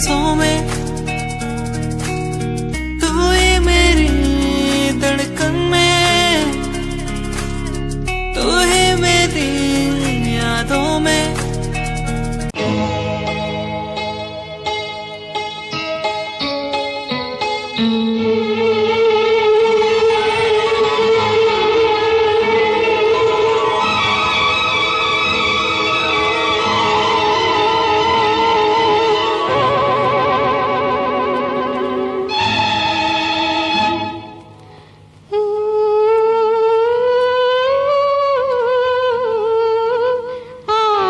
सांसों में, तू ही मेरी धड़कन में, तू ही मेरी यादों में।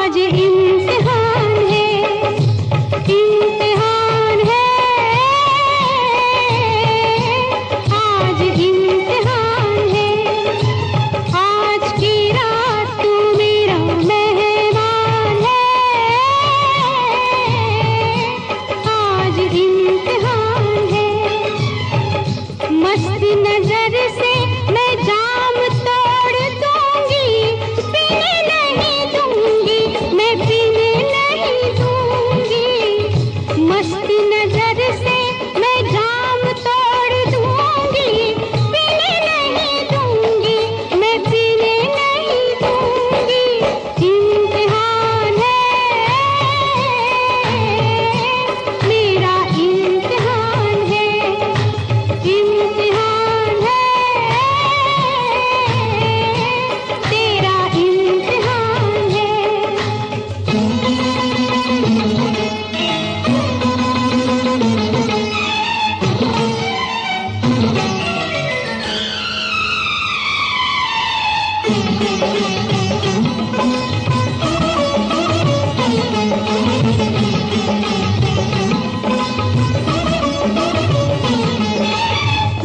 आज इम्तिहान है, इम्तिहान है, आज इम्तिहान है। आज की रात तू मेरा मेहमान है, आज इम्तिहान है। मस्त नजर से मैं जाम तोड़ दूंगी, पीने नहीं दूंगी, मैं पीने नहीं दूंगी। मस्त नजर से मैं जाम तोड़ दूंगी, पीने नहीं दूंगी, मैं पीने नहीं दूंगी। इम्तिहान है, मेरा इम्तिहान है, इम्तिहान है, तेरा इम्तिहान है।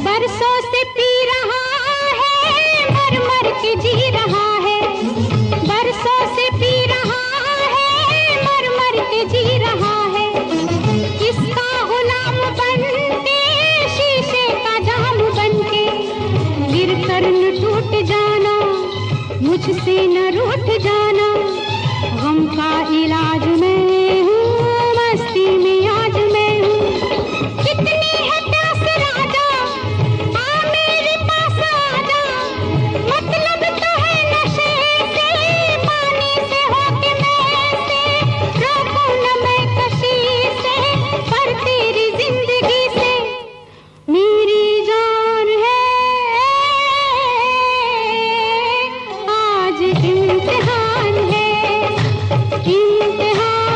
बरसों से पी रहा है, मर मर के जी रहा है। बरसों से पी रहा है, मर मर के जी रहा है। किसका गुलाम बन के, शीशे का जाम बन के, गिर कर न टूट जाना, मुझसे न रूठ जाना। गम का इलाज मैं हूँ, मस्ती में आज मैं हूँ। कितनी है प्यास राजा, आ मेरे पास आजा। मतलब तो है नशे से, पानी से होके मैं से, रोकूं न मैं कशी से, पर तेरी जिंदगी से मेरी जान है। आज इम्तिहान है, इम्तिहान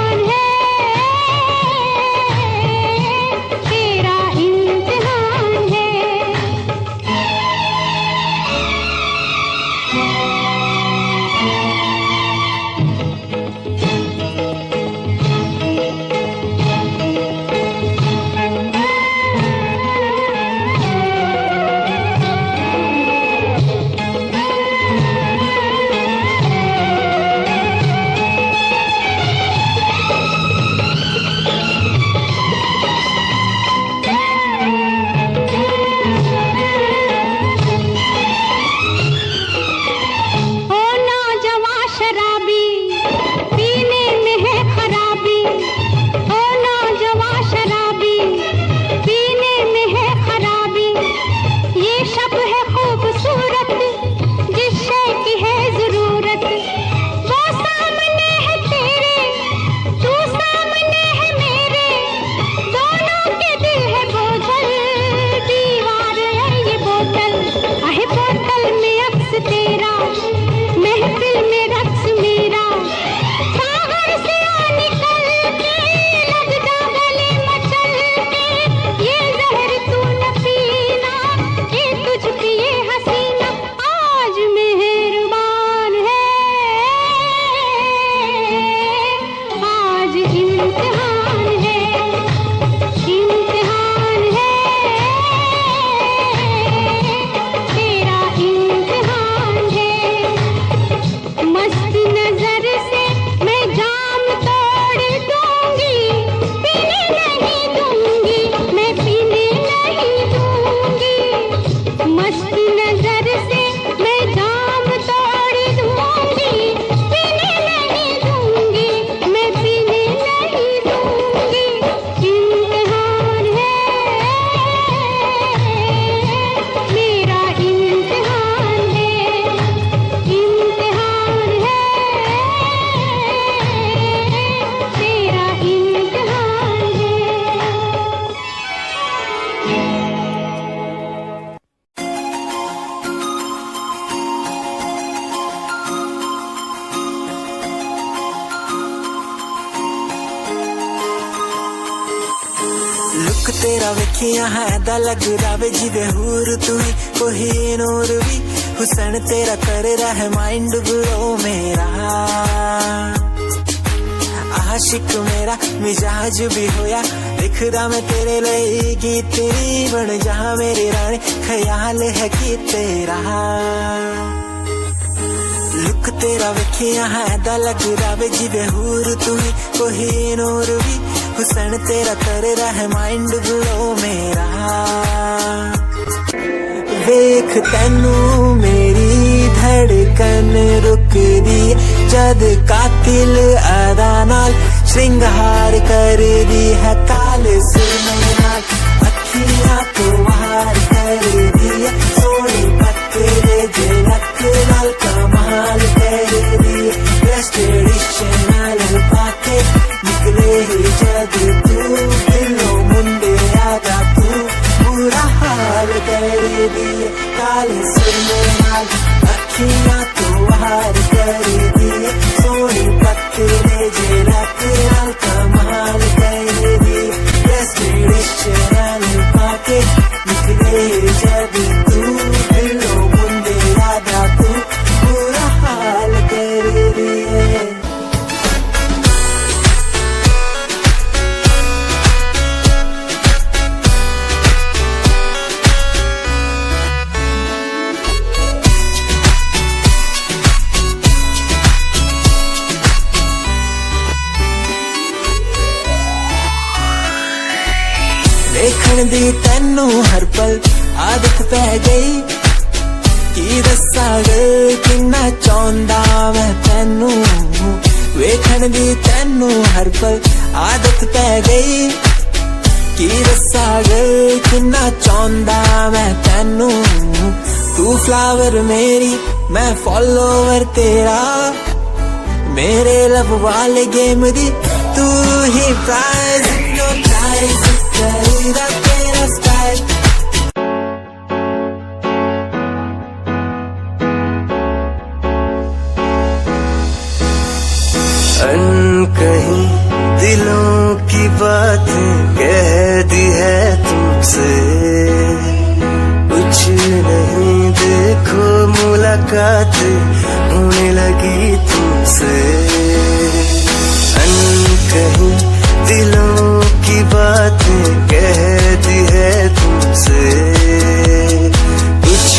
लुक तेरा वेखिया है दा लग रावे जिवे हूर तू ही कोई नूर भी हुसन तेरा कर रहा माइंड ब्लो मेरा आशिक मेरा मिजाज भी होया लिखदा मैं तेरे लिए गीत बन जा मेरी रानी ख्याल है कि तेरा लुक तेरा वेखिया है दा लग रावे जिवे हूर तू ही कोई नूर भी हुसन तेरा कर रहा माइंड ब्लो मेरा वेख तैनू मेरी धड़कन रुक दी जद कातिल अदा नाल श्रृंगार कर दी है काल सुरमई नाल अखियां तो वार कर दी है सोनी पत्ते झलक नाल कमाल कर दी ड्रेस ट्रेडिशनल पाके निकले ही जद तू दिलों मुंडे आगा तू बुरा हाल कर दी काले सुरमई नाल अखियां तो वार कर दी सोनी पत्ते झलक नाल कमाल कर दी ड्रेस ट्रेडिशनल पाके निकले जब तू दिलों मुंडे आगा तू बुरा हाल कर दी देखण दी तैनू हर पल आदत पै गई की दस्सां गल किन्ना चाहुंदा मैं तैनू वेखण दी तैनू हर पल आदत पै गई की दस्सां गल किन्ना चाहुंदा मैं तैनू तू फ्लावर मेरी मैं फॉलोवर तेरा मेरे लब वाले गेम दी तू ही प्राइज नो प्राइज करेगा तेरा स्टाइल
अनकहीं दिलों की बातें कह दी है तुमसे कुछ नहीं देखो मुलाकात होने लगी तुमसे अनकहीं दिलों की बातें कह दी है तुमसे कुछ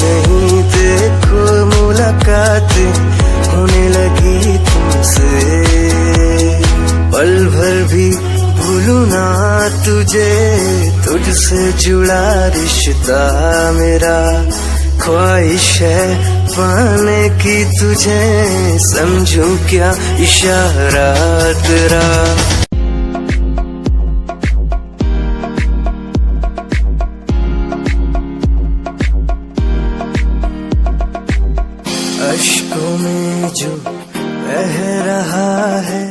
नहीं देखो मुलाकात होने लगी तुमसे पल भर भी भूलूं ना तुझे तुझसे जुड़ा रिश्ता मेरा ख्वाहिश है पाने की तुझे समझूं क्या इशारा तेरा अश्कों में जो बह रहा है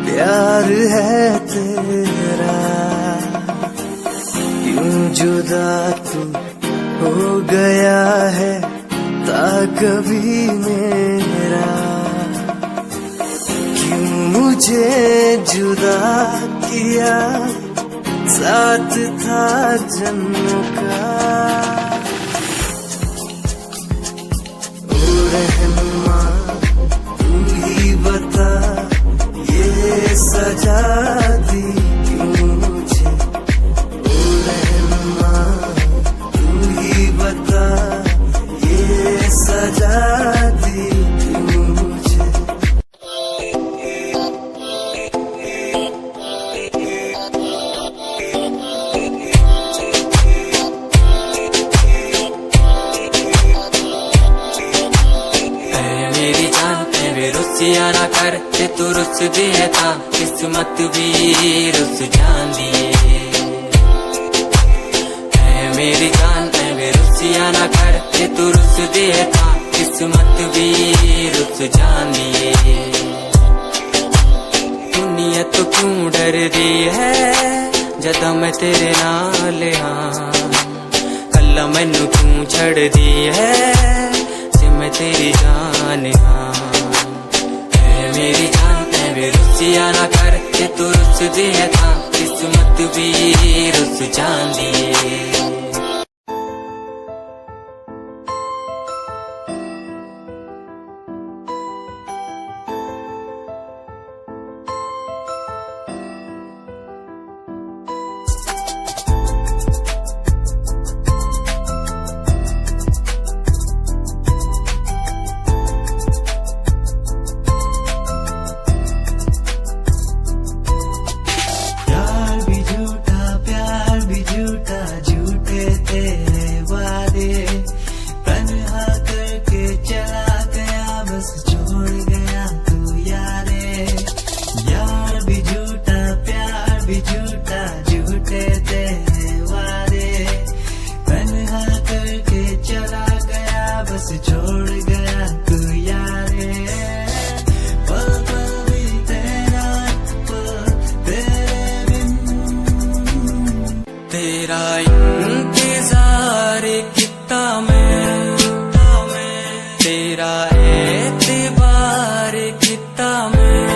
प्यार है तेरा क्यों जुदा तू हो गया है ता कभी मेरा क्यों मुझे जुदा किया साथ था जन्मों का रहनुमा तू ही बता ये सजा दी क्यों मुझे ओ रहनुमा तू ही बता ये सजा दी क्यों मुझे
रुसिया ना कर ते तू रुस दिए था किस्मत भी रुस जांदी है मेरी जान ऐ रुसिया ना कर ते तू रुस दिए था किस्मत भी रुस जांदी दुनिया तो क्यों डर दी है जदा मैं तेरे नाल हाँ कल्ला मैनू क्यों छड़ दी है जे मैं तेरी जान हाँ मेरी जान ऐ रुसिया ना कर ते तू रुस दिया था किस्मत भी रुस जांदी है।
प्यार भी झूठा झूठे तेरे वादे तन्हा करके चला गया बस छोड़ गया तू यारे। यार भी झूठा प्यार भी झूठा झूठे तेरे वादे तन्हा करके चला गया बस छोड़ गया तू यारे। पल पल भी तेरा पल तेरे बिन
तेरा इंतजार कितना मैं तेरा एतबार कितना मैं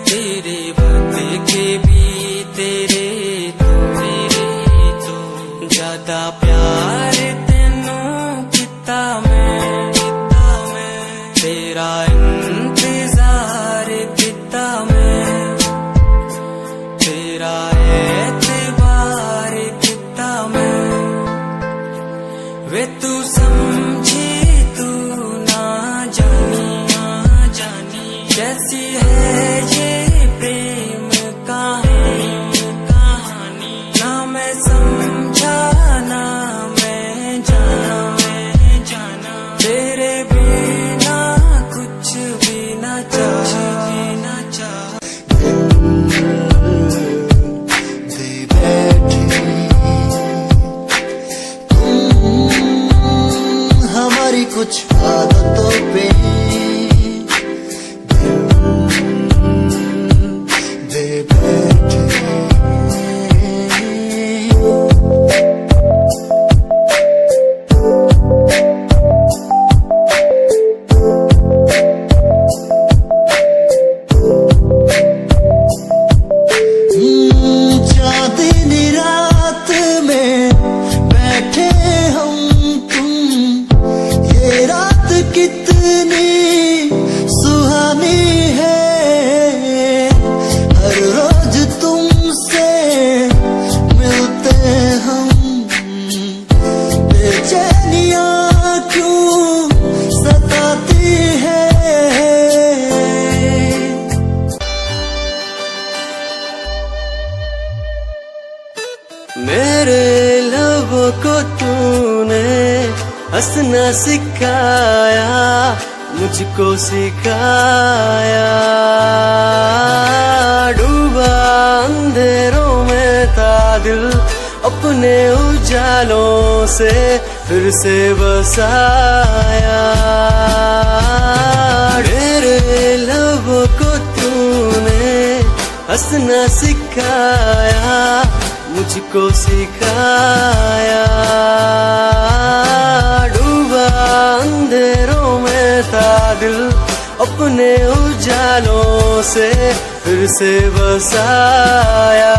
तेरे वक्त के भी तेरे तो ज्यादा प्यार तेनों कितना मैं तेरा इंतजार कितना मैं तेरा एतबार कितना मैं वे तू समझे तू ना जानी कैसी है ये प्रेम कहानी ना मैं समझा ना मैं जाना तेरे बिना कुछ भी ना चाह
हमारी कुछ आदतों पे दे बैठे। चांदनी रात में बैठे हम तुम ये रात कितनी सुहानी है। हर रोज तुमसे मिलते हम बेचैनियां क्यों सताती है।
मेरे लबों को तूने हंसना सिखाया मुझको सिखाया। डूबा अंधेरों में था दिल अपने उजालों से फिर से बसाया। मेरे लबों को तूने हंसना सिखाया मुझको सिखाया। डूबा अंधेरों में था दिल अपने उजालों से फिर से बसाया।